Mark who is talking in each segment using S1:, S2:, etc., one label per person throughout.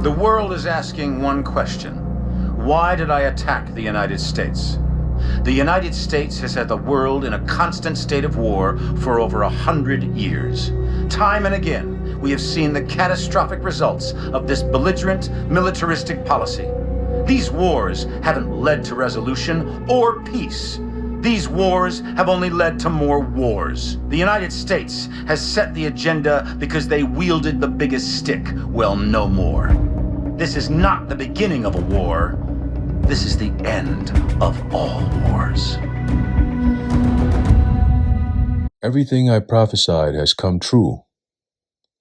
S1: The world is asking one question. Why did I attack the United States? The United States has had the world in a constant state of war for over 100 years. Time and again, we have seen the catastrophic results of this belligerent, militaristic policy. These wars haven't led to resolution or peace. These wars have only led to more wars. The United States has set the agenda because they wielded the biggest stick. Well, no more. This is not the beginning of a war. This is the end of all wars.
S2: Everything I prophesied has come true,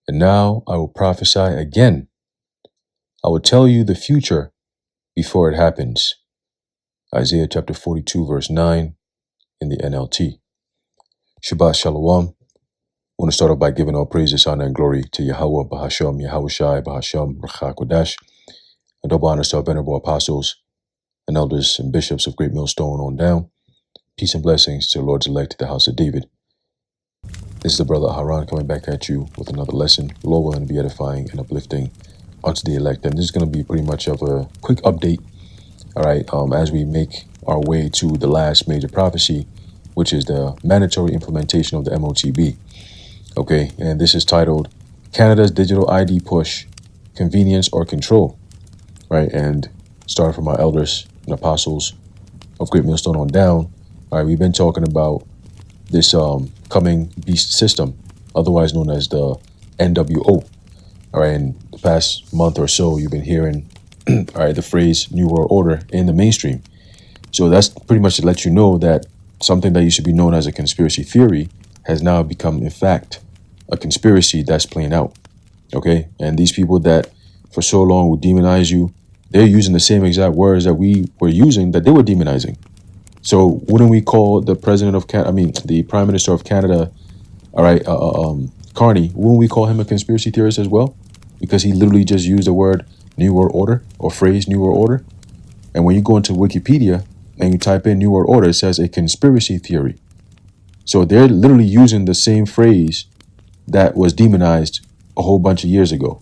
S2: and now I will prophesy again. I will tell you the future before it happens. Isaiah chapter 42, verse 9 in the NLT. Shabbat Shalom. I want to start off by giving all praises, honor, and glory to Yahweh, Bahasham, Yahushai, Bahasham, Ruach HaKodesh, and double honors to our venerable apostles and elders and bishops of Great Millstone on down. Peace and blessings to the Lord's elect, the house of David. This is the brother Haran coming back at you with another lesson. Lord willing, be edifying and uplifting unto the elect. And this is going to be pretty much of a quick update, all right, as we make our way to the last major prophecy, which is the mandatory implementation of the Motb. Okay, and this is titled Canada's Digital ID Push, Convenience or Control, right? And starting from our elders and apostles of Great Millstone on down, all right, we've been talking about this coming beast system, otherwise known as the NWO. All right, in the past month or so, you've been hearing, all right, the phrase New World Order in the mainstream. So that's pretty much to let you know that something that used to be known as a conspiracy theory has now become, in fact, a conspiracy that's playing out. Okay, and these people that for so long would demonize you, they're using the same exact words that we were using that they were demonizing. So wouldn't we call the president of the prime minister of Canada, all right, Carney, wouldn't we call him a conspiracy theorist as well? Because he literally just used the word New World Order or phrase New World Order. And when you go into Wikipedia and you type in New World Order, it says a conspiracy theory. So they're literally using the same phrase that was demonized a whole bunch of years ago,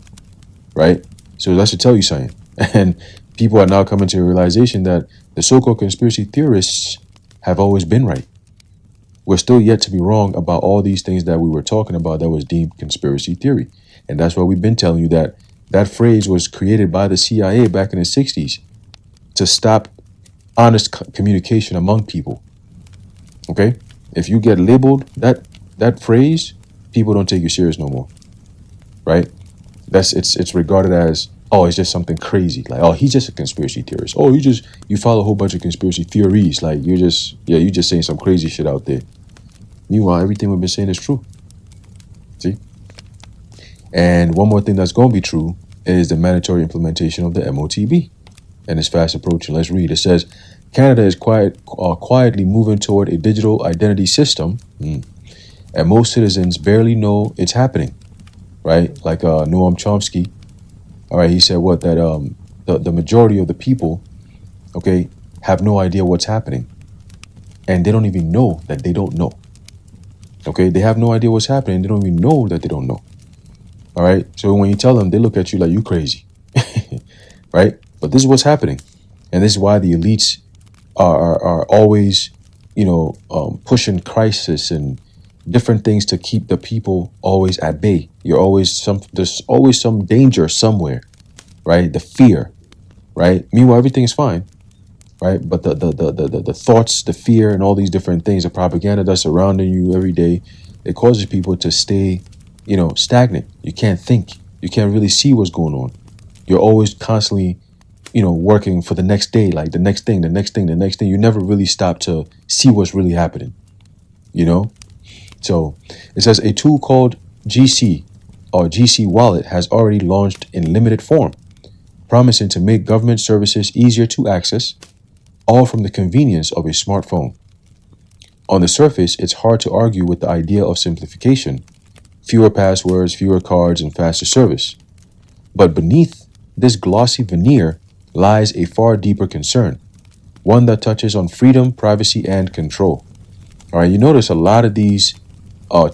S2: right? So that should tell you something. And people are now coming to a realization that the so-called conspiracy theorists have always been right. We're still yet to be wrong about all these things that we were talking about that was deemed conspiracy theory. And that's why we've been telling you that that phrase was created by the CIA back in the 60s to stop honest communication among people. Okay? If you get labeled that phrase, people don't take you serious no more. Right? It's regarded as, oh, it's just something crazy. Like, oh, he's just a conspiracy theorist. Oh, you follow a whole bunch of conspiracy theories. Like, you're just saying some crazy shit out there. Meanwhile, everything we've been saying is true. See? And one more thing that's going to be true is the mandatory implementation of the Motb. And it's fast approaching. Let's read. It says, Canada is quietly moving toward a digital identity system, and most citizens barely know it's happening. Right? Like Noam Chomsky. All right, he said that the majority of the people, okay, have no idea what's happening. And they don't even know that they don't know. Okay, they have no idea what's happening. They don't even know that they don't know. All right, so when you tell them, they look at you like you crazy. Right? But this is what's happening. And this is why the elites are always, pushing crisis and different things to keep the people always at bay. There's always some danger somewhere, right? The fear, right? Meanwhile, everything is fine, right? But the thoughts, the fear, and all these different things, the propaganda that's surrounding you every day, it causes people to stay, stagnant. You can't think. You can't really see what's going on. You're always constantly, working for the next day, like the next thing, the next thing, the next thing. You never really stop to see what's really happening, So it says a tool called GC or GC Wallet has already launched in limited form, promising to make government services easier to access, all from the convenience of a smartphone. On the surface, it's hard to argue with the idea of simplification, fewer passwords, fewer cards, and faster service. But beneath this glossy veneer lies a far deeper concern, one that touches on freedom, privacy, and control. All right, you notice a lot of these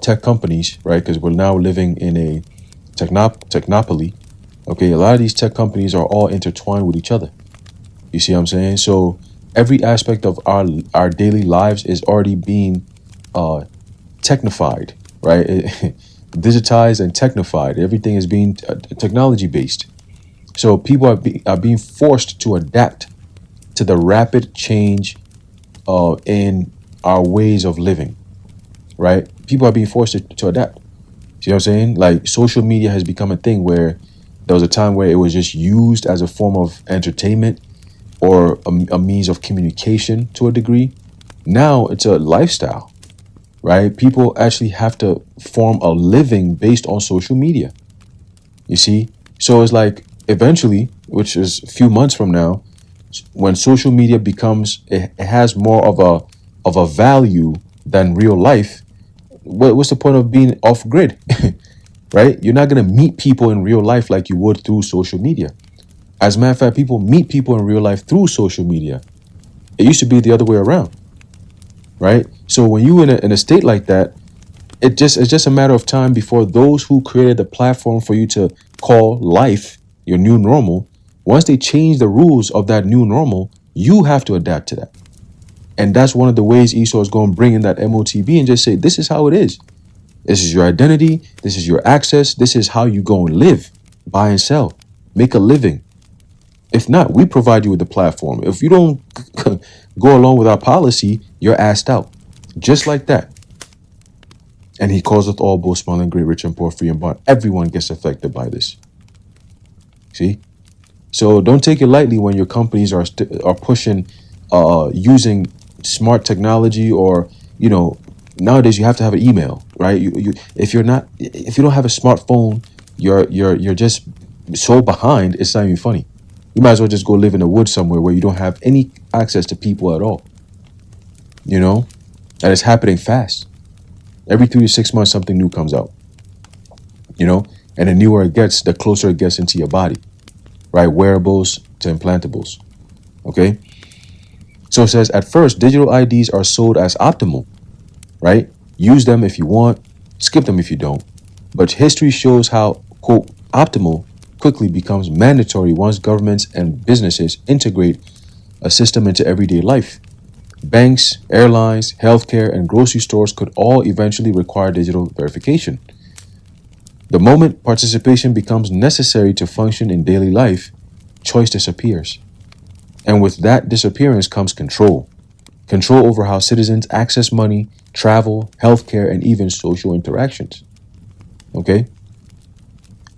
S2: tech companies, right? Because we're now living in a technopoly, Okay, a lot of these tech companies are all intertwined with each other. You see what I'm saying? So every aspect of our daily lives is already being technified, right? Digitized and technified. Everything is being technology based. So people are being forced to adapt to the rapid change in our ways of living, right? People are being forced to adapt. See what I'm saying? Like social media has become a thing where there was a time where it was just used as a form of entertainment or a means of communication to a degree. Now it's a lifestyle, right? People actually have to form a living based on social media. You see? So it's like eventually, which is a few months from now, when social media becomes it has more of a value than real life, what's the point of being off grid? Right? You're not gonna meet people in real life like you would through social media. As a matter of fact, people meet people in real life through social media. It used to be the other way around, right? So when you in a state like that, it's just a matter of time before those who created the platform for you to call life your new normal, once they change the rules of that new normal, you have to adapt to that. And that's one of the ways Esau is going to bring in that Motb and just say, this is how it is. This is your identity. This is your access. This is how you go and live, buy and sell, make a living. If not, we provide you with the platform. If you don't go along with our policy, you're asked out. Just like that. And he calls us all, both small and great, rich and poor, free and bond. Everyone gets affected by this. See? So don't take it lightly when your companies are pushing, using smart technology, or, nowadays you have to have an email, right? If you don't have a smartphone, you're just so behind. It's not even funny. You might as well just go live in the woods somewhere where you don't have any access to people at all. And it's happening fast. Every 3 to 6 months, something new comes out. And the newer it gets, the closer it gets into your body, right? Wearables to implantables. Okay. So it says, at first, digital IDs are sold as optimal, right? Use them if you want, skip them if you don't. But history shows how, quote, optimal quickly becomes mandatory once governments and businesses integrate a system into everyday life. Banks, airlines, healthcare, and grocery stores could all eventually require digital verification. The moment participation becomes necessary to function in daily life, choice disappears. And with that disappearance comes control. Control over how citizens access money, travel, healthcare, and even social interactions. Okay?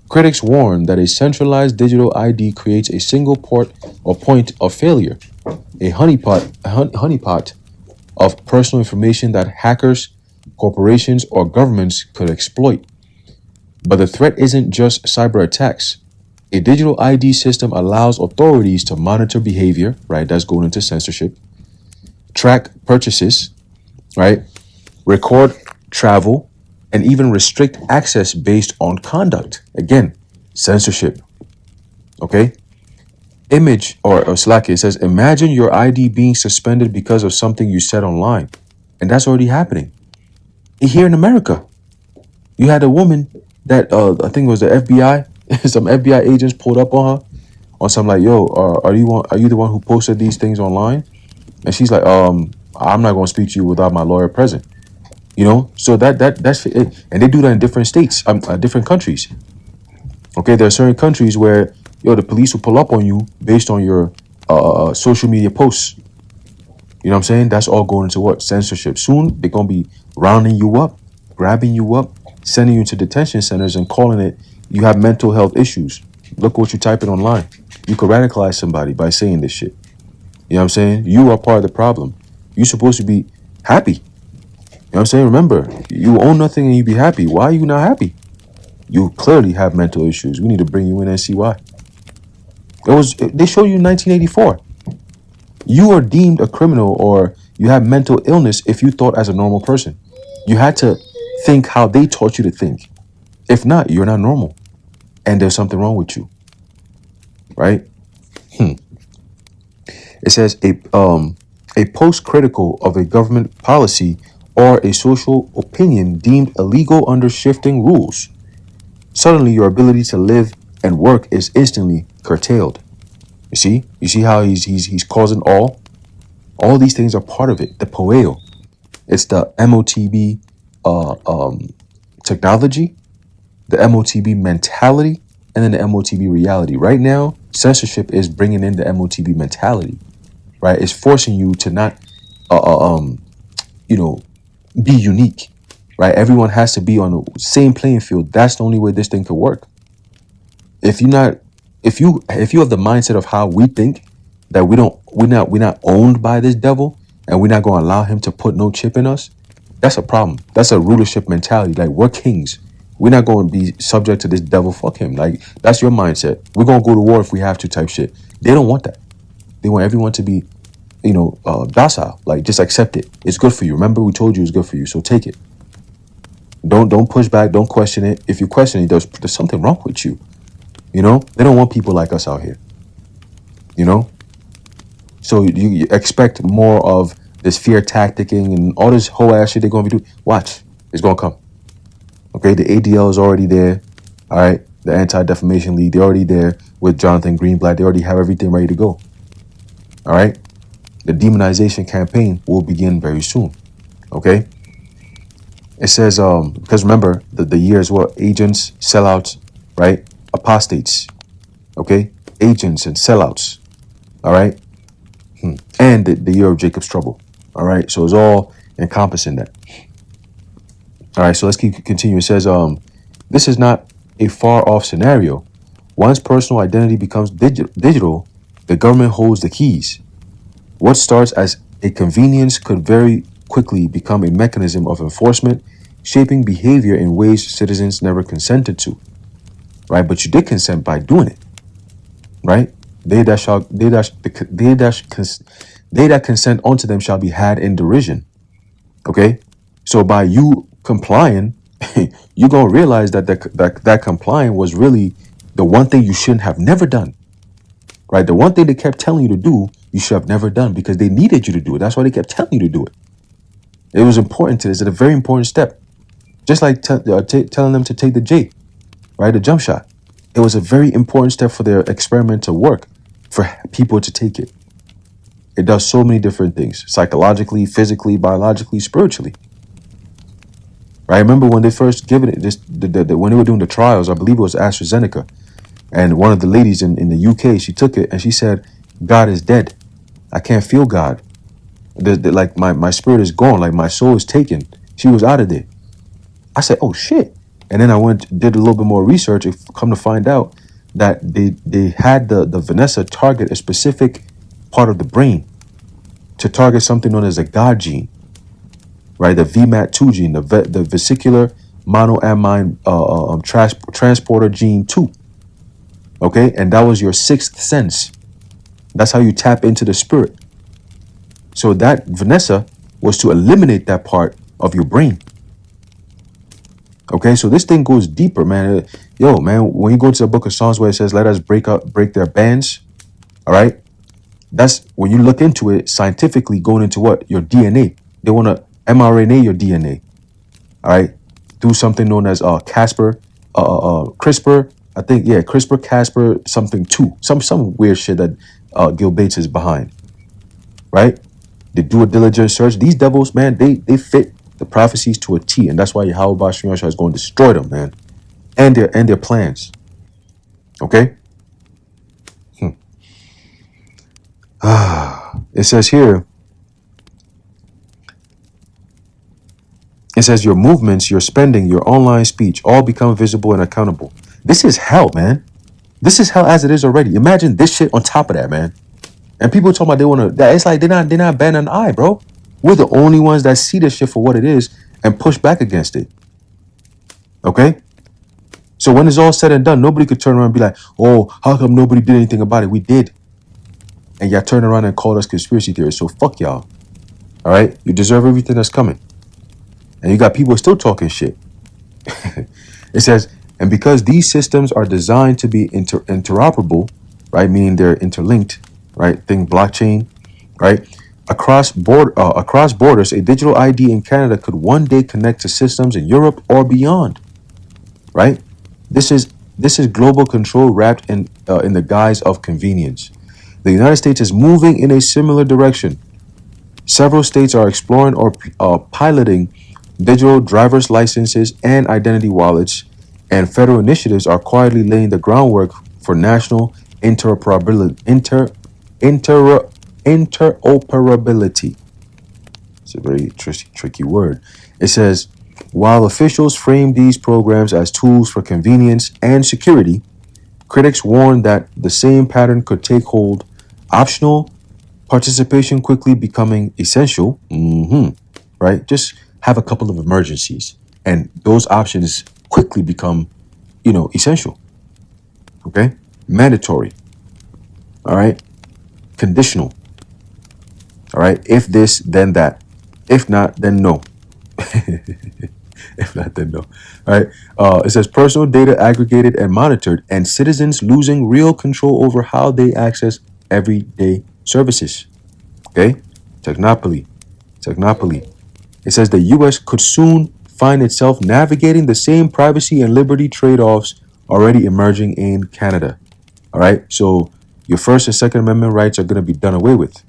S2: Critics warn that a centralized digital ID creates a single port or point of failure, a honeypot of personal information that hackers, corporations, or governments could exploit. But the threat isn't just cyber attacks. A digital ID system allows authorities to monitor behavior, right? That's going into censorship. Track purchases, right? Record travel, and even restrict access based on conduct. Again, censorship. Okay? Image or Slack, it says, imagine your ID being suspended because of something you said online. And that's already happening. Here in America, you had a woman that I think it was the FBI, some FBI agents pulled up on her on some like, yo, are you the one who posted these things online? And she's like, I'm not going to speak to you without my lawyer present. So that's it. And they do that in different states, different countries. Okay, there are certain countries where the police will pull up on you based on your social media posts. You know what I'm saying? That's all going into what? Censorship. Soon they're gonna be rounding you up, grabbing you up, sending you to detention centers and calling it you have mental health issues. Look what you type it online. You could radicalize somebody by saying this shit. You know what I'm saying? You are part of the problem. You're supposed to be happy. You know what I'm saying? Remember, you own nothing and you be happy. Why are you not happy? You clearly have mental issues. We need to bring you in and see why. They showed you in 1984. You are deemed a criminal or you have mental illness if you thought as a normal person. You had to think how they taught you to think. If not, you're not normal. And there's something wrong with you. Right? It says a post critical of a government policy or a social opinion deemed illegal under shifting rules. Suddenly, your ability to live and work is instantly curtailed. You see how he's causing all these things are part of it. The poeo, it's the MOTB technology, the MOTB mentality, and then the MOTB reality. Right now, censorship is bringing in the MOTB mentality, right? It's forcing you to not, be unique, right? Everyone has to be on the same playing field. That's the only way this thing could work. If you're not, if you have the mindset of how we think, that we're not owned by this devil, and we're not going to allow him to put no chip in us, that's a problem. That's a rulership mentality. Like, we're kings. We're not going to be subject to this devil. Fuck him. Like, that's your mindset. We're going to go to war if we have to type shit. They don't want that. They want everyone to be, docile. Like, just accept it. It's good for you. Remember, we told you it's good for you. So take it. Don't push back. Don't question it. If you question it, there's something wrong with you. They don't want people like us out here. So you expect more of this fear tacticking and all this whole ass shit they're going to be doing. Watch. It's going to come. Okay, the ADL is already there. All right, the Anti-Defamation League, they're already there with Jonathan Greenblatt. They already have everything ready to go. All right, the demonization campaign will begin very soon. Okay, it says, because remember, the year is what? Agents, sellouts, right? Apostates. Okay, agents and sellouts. All right, and the year of Jacob's trouble. All right, so it's all encompassing that. All right, so let's continue. It says, this is not a far off scenario. Once personal identity becomes digital, the government holds the keys. What starts as a convenience could very quickly become a mechanism of enforcement, shaping behavior in ways citizens never consented to. Right, but you did consent by doing it. Right, they that consent unto them shall be had in derision. Okay, so by you complying, you're gonna realize that that complying was really the one thing you shouldn't have never done. Right, the one thing they kept telling you to do, you should have never done, because they needed you to do it. That's why they kept telling you to do it. It was important to this. It's a very important step. Just like telling them to take the J, right, the jump shot. It was a very important step for their experiment to work, for people to take it. It does so many different things, psychologically, physically, biologically, spiritually. Right? I remember when they first given it, when they were doing the trials, I believe it was AstraZeneca, and one of the ladies in the UK, she took it and she said, "God is dead. I can't feel God. Like my spirit is gone. Like my soul is taken." She was out of there. I said, "Oh shit!" And then I did a little bit more research and come to find out that they had the Vanessa target a specific part of the brain to target something known as a God gene. Right, the VMAT2 gene, the vesicular monoamine transporter gene 2. Okay, and that was your sixth sense. That's how you tap into the spirit. So that Vanessa was to eliminate that part of your brain. Okay, so this thing goes deeper, man. Yo, man, when you go to the book of Psalms where it says, "Let us break their bands," all right, that's when you look into it scientifically, going into what? Your DNA. They want to mRNA your DNA, all right, through something known as CRISPR, I think, yeah, CRISPR something 2, some weird shit that Gil Bates is behind, right? They do a diligent search. These devils, man, they fit the prophecies to a T, and that's why Yahweh Bashar is going to destroy them, man, and their plans. Okay. It says here. It says your movements, your spending, your online speech all become visible and accountable. This is hell, man. This is hell as it is already. Imagine this shit on top of that, man. And people talking about they want to. It's like they're not batting an eye, bro. We're the only ones that see this shit for what it is and push back against it. Okay. So when it's all said and done, nobody could turn around and be like, "Oh, how come nobody did anything about it?" We did. And y'all turn around and call us conspiracy theorists. So fuck y'all. All right. You deserve everything that's coming. And you got people still talking shit. It says, and because these systems are designed to be interoperable, right, meaning they're interlinked, right, think blockchain, right, across borders, a digital ID in Canada could one day connect to systems in Europe or beyond, right? This is This is global control wrapped in the guise of convenience. The United States is moving in a similar direction. Several states are exploring or piloting digital driver's licenses and identity wallets, and federal initiatives are quietly laying the groundwork for national interoperability. Interoperability. It's a very tricky word. It says, while officials frame these programs as tools for convenience and security, critics warn that the same pattern could take hold. Optional participation quickly becoming essential. Right? Just have a couple of emergencies, and those options quickly become, essential. Okay? Mandatory. All right? Conditional. All right? If this, then that. If not, then no. If not, then no. All right. It says personal data aggregated and monitored, and citizens losing real control over how they access everyday services. Okay. Technopoly. It says the U.S. could soon find itself navigating the same privacy and liberty trade-offs already emerging in Canada. All right. So your First and Second Amendment rights are going to be done away with.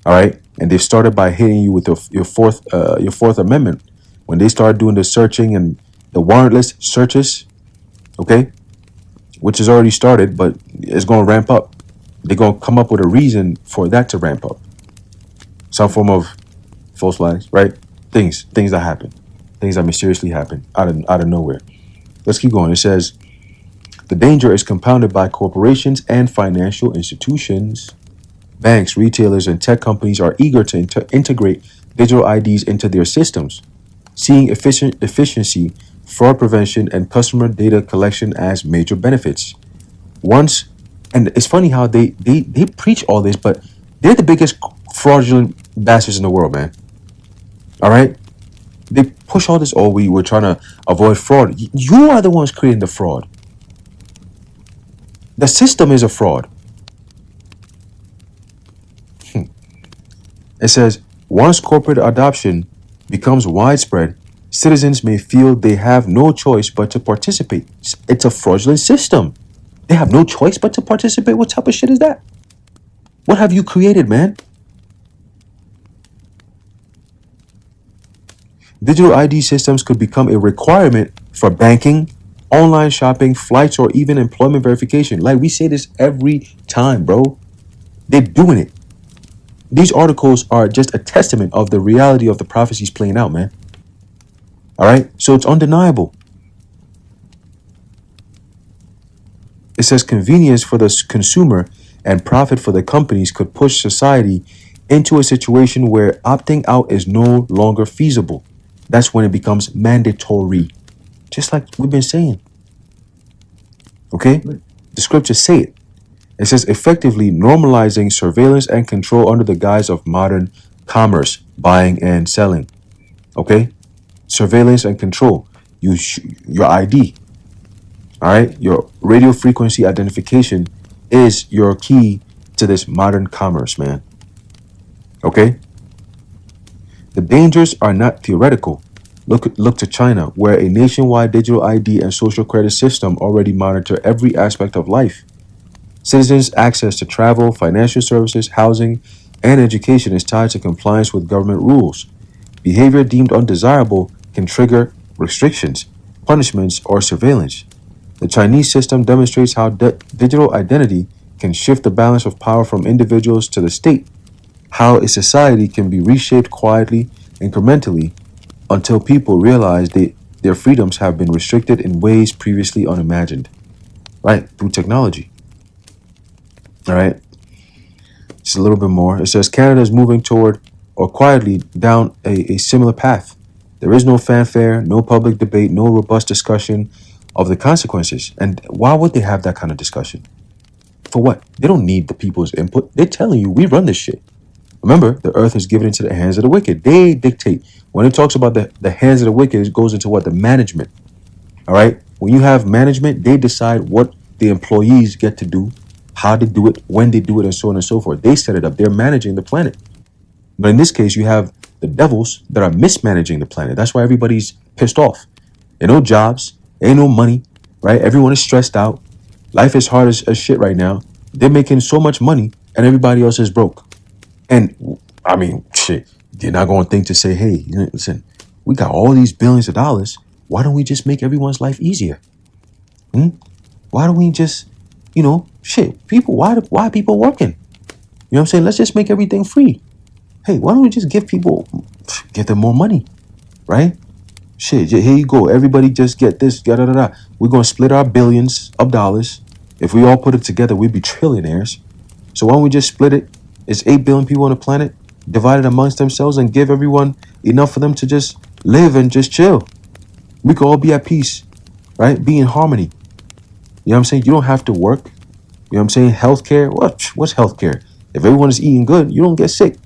S2: All right. And they've started by hitting you with your Fourth Amendment. When they start doing the searching and the warrantless searches, okay, which has already started, but it's going to ramp up. They're going to come up with a reason for that to ramp up. Some form of false flags, right? Things that happen. Things that mysteriously happen out of nowhere. Let's keep going. It says, the danger is compounded by corporations and financial institutions. Banks, retailers, and tech companies are eager to integrate digital IDs into their systems, seeing efficiency, fraud prevention, and customer data collection as major benefits. And it's funny how they preach all this, but they're the biggest fraudulent bastards in the world, man. All right? They push all this, we're trying to avoid fraud. You are the ones creating the fraud. The system is a fraud. It says, once corporate adoption becomes widespread, citizens may feel they have no choice but to participate. It's a fraudulent system. They have no choice but to participate. What type of shit is that? What have you created, man? Digital ID systems could become a requirement for banking, online shopping, flights, or even employment verification. Like we say this every time, bro. They're doing it. These articles are just a testament of the reality of the prophecies playing out, man. All right? So it's undeniable. It says convenience for the consumer and profit for the companies could push society into a situation where opting out is no longer feasible. That's when it becomes mandatory. Just like we've been saying. Okay? The scriptures say it. It says effectively normalizing surveillance and control under the guise of modern commerce, buying and selling. Okay? Surveillance and control. Your ID. All right? Your radio frequency identification is your key to this modern commerce, man. Okay? The dangers are not theoretical. Look to China, where a nationwide digital ID and social credit system already monitor every aspect of life. Citizens' access to travel, financial services, housing, and education is tied to compliance with government rules. Behavior deemed undesirable can trigger restrictions, punishments, or surveillance. The Chinese system demonstrates how digital identity can shift the balance of power from individuals to the state, how a society can be reshaped quietly, incrementally, until people realize their freedoms have been restricted in ways previously unimagined. Right, through technology. All right. Just a little bit more. It says Canada is moving toward or quietly down a similar path. There is no fanfare, no public debate, no robust discussion of the consequences. And why would they have that kind of discussion? For what? They don't need the people's input. They're telling you, we run this shit. Remember, the earth is given into the hands of the wicked. They dictate. When it talks about the hands of the wicked, it goes into what? The management. All right? When you have management, they decide what the employees get to do, how to do it, when they do it, and so on and so forth. They set it up. They're managing the planet. But in this case, you have the devils that are mismanaging the planet. That's why everybody's pissed off. There ain't no jobs. There ain't no money. right? Everyone is stressed out. Life is hard as shit right now. They're making so much money and everybody else is broke. And I mean, shit, they're not going to think to say, hey, listen, we got all these billions of dollars. Why don't we just make everyone's life easier? Why don't we just, shit, people, why are people working? You know what I'm saying? Let's just make everything free. Hey, why don't we just give them more money, right? Shit, here you go. Everybody just get this, da-da-da-da. We're going to split our billions of dollars. If we all put it together, we'd be trillionaires. So why don't we just split it? It's 8 billion people on the planet, divided amongst themselves, and give everyone enough for them to just live and just chill. We could all be at peace, right? Be in harmony. You know what I'm saying? You don't have to work. You know what I'm saying? Healthcare. What's healthcare? If everyone is eating good, you don't get sick,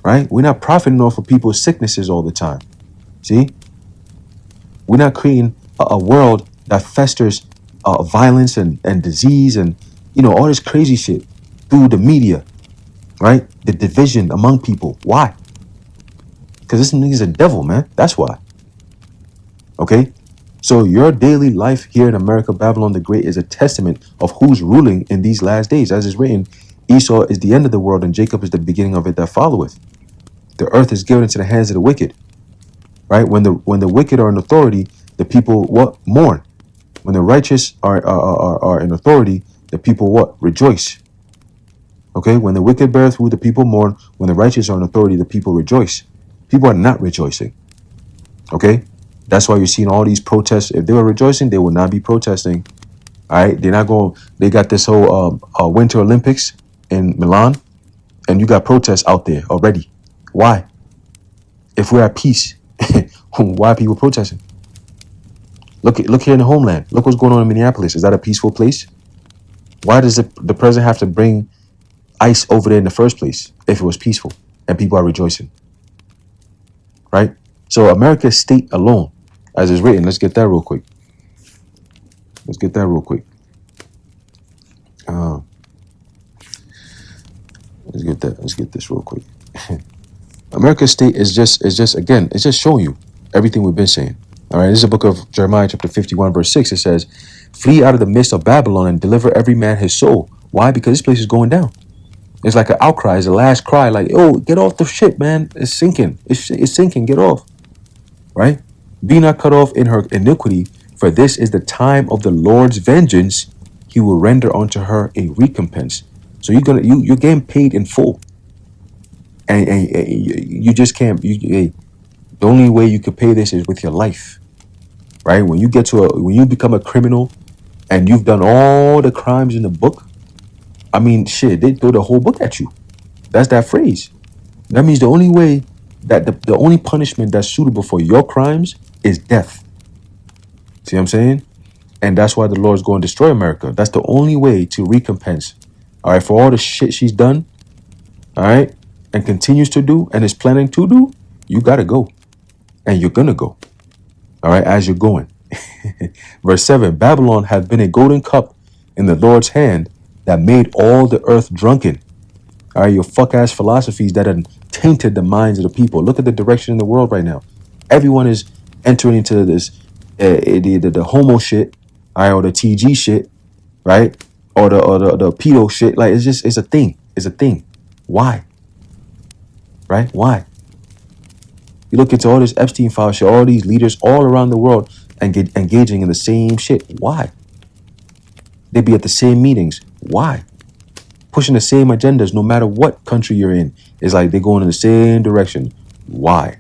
S2: right? We're not profiting off of people's sicknesses all the time. See? We're not creating a world that festers violence and disease and, all this crazy shit through the media, right? The division among people. Why? Because this nigga's a devil, man. That's why. Okay? So your daily life here in America, Babylon the Great, is a testament of who's ruling in these last days. As is written, Esau is the end of the world and Jacob is the beginning of it that followeth. The earth is given into the hands of the wicked. Right? When the wicked are in authority, the people mourn. When the righteous are in authority, the people rejoice. Okay? When the wicked beareth rule, the people mourn. When the righteous are in authority, the people rejoice. People are not rejoicing. Okay? That's why you're seeing all these protests. If they were rejoicing, they would not be protesting. All right? They're not going. They got this whole Winter Olympics in Milan, and you got protests out there already. Why? If we're at peace, why are people protesting? Look here in the homeland. Look what's going on in Minneapolis. Is that a peaceful place? Why does the president have to bring ICE over there in the first place if it was peaceful and people are rejoicing? Right? So America's state alone, as is written, let's get that real quick. Let's get this real quick. America's state is just showing you everything we've been saying. All right, this is a book of Jeremiah chapter 51 verse 6. It says, flee out of the midst of Babylon and deliver every man his soul. Why? Because this place is going down. It's like an outcry. It's a last cry. Like, oh, get off the ship, man. It's sinking. It's sinking. Get off. Right? Be not cut off in her iniquity, for this is the time of the Lord's vengeance. He will render unto her a recompense. So you're getting paid in full. And you just can't. The only way you could pay this is with your life. Right? When you become a criminal and you've done all the crimes in the book, I mean, shit, they throw the whole book at you. That's that phrase. That means the only way that the only punishment that's suitable for your crimes is death. See what I'm saying? And that's why the Lord's going to destroy America. That's the only way to recompense. All right, for all the shit she's done, all right, and continues to do and is planning to do, you got to go. And you're going to go. All right, as you're going. Verse 7, Babylon hath been a golden cup in the Lord's hand that made all the earth drunken. All right, your fuck-ass philosophies that have tainted the minds of the people. Look at the direction in the world right now. Everyone is entering into this, the homo shit, all right, or the TG shit, right? Or the pedo shit. Like, it's a thing. It's a thing. Why? Right? Why? You look into all this Epstein file shit, all these leaders all around the world engaging in the same shit. Why? They be at the same meetings. Why? Pushing the same agendas no matter what country you're in. It's like they're going in the same direction. Why?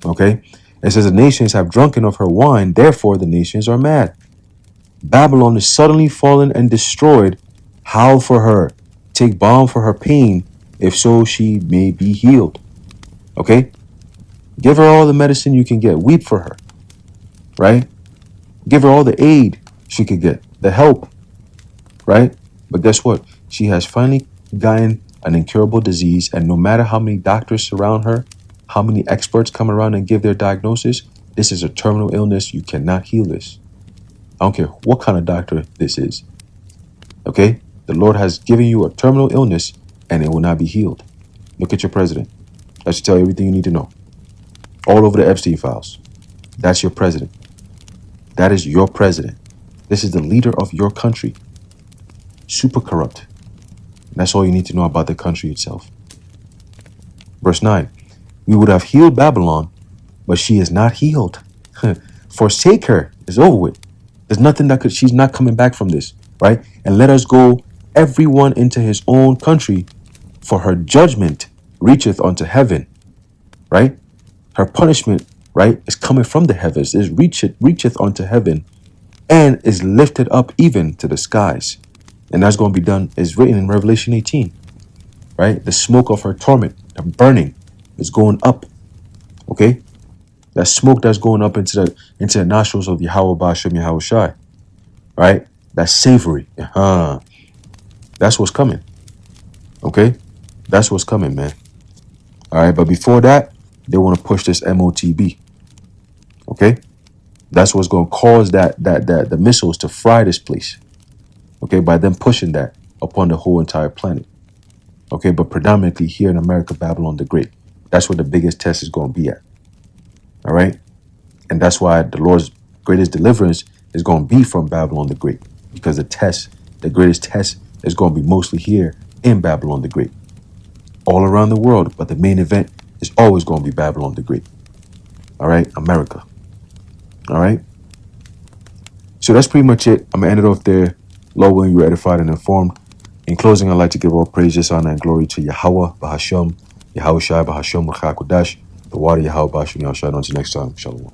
S2: Okay? It says the nations have drunken of her wine, therefore the nations are mad. Babylon is suddenly fallen and destroyed. Howl for her. Take balm for her pain, if so she may be healed. Okay? Give her all the medicine you can get. Weep for her. Right? Give her all the aid she could get. The help. Right? But guess what? She has finally gotten an incurable disease, and no matter how many doctors surround her, how many experts come around and give their diagnosis, this is a terminal illness. You cannot heal this. I don't care what kind of doctor this is. Okay? The Lord has given you a terminal illness, and it will not be healed. Look at your president. That should tell you everything you need to know. All over the Epstein files. That's your president. That is your president. This is the leader of your country. Super corrupt. That's all you need to know about the country itself. Verse 9. We would have healed Babylon, but she is not healed. Forsake her. It's over with. There's nothing she's not coming back from this, right? And let us go everyone into his own country, for her judgment reacheth unto heaven, right? Her punishment, right, is coming from the heavens, reacheth unto heaven, and is lifted up even to the skies. And that's going to be done, is written in Revelation 18, right? The smoke of her torment, the burning, is going up, okay? That smoke that's going up into the nostrils of Yahweh Ba'ashem Yahweh Shai, right? That's savory. That's what's coming, okay? That's what's coming, man. All right, but before that, they want to push this Motb, okay? That's what's going to cause the missiles to fry this place, okay? By them pushing that upon the whole entire planet, okay? But predominantly here in America, Babylon the Great. That's where the biggest test is going to be at, all right? And that's why the Lord's greatest deliverance is going to be from Babylon the Great, because the greatest test is going to be mostly here in Babylon the Great, all around the world. But the main event is always going to be Babylon the Great, all right? America, all right? So that's pretty much it. I'm going to end it off there. Lord willing, you were edified and informed. In closing, I'd like to give all praises, honor, and glory to Yahweh, Bahashem, Yahweh Shai, Bahashem, Ruach HaKodesh, the water, Yahweh, Bahashem, Yahweh Shai. Until next time, Shalom.